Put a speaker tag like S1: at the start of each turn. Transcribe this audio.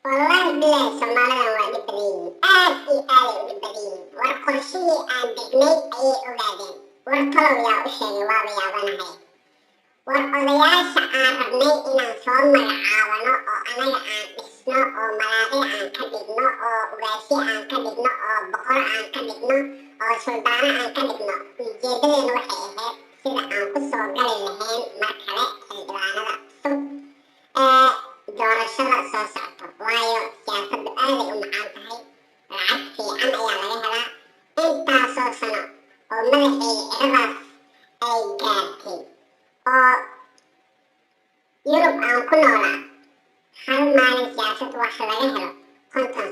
S1: والله بالله Soomaalida waa dhib badan yihiin aad iyo aad ay u dhib badan yihiin war qorshihii aan degnay ayay ogaadeen war talow yaa u sheegay waaba yaabanahay war odayaasha aan rabnay inaan soo magacaabano oo anaga aan dhisno oo malaaqi aan ka dhigno oo ugaasyo aan ka dhigno oo boqor aan ka dhigno oo suldaano aan ka dhigno ujeedadeena waxay ahayd sida aan ku soo gali lahayn mar kale xildhibaanada cusub ee doorashada soo socto waayo siyaasaddu aaday u macaan tahay lacag fiican ayaa laga helaa intaasoo sano oo madaxeeda eradaas ay gaartay oo yurub aan ku noolaa hal maalin siyaasad wax laga helo 50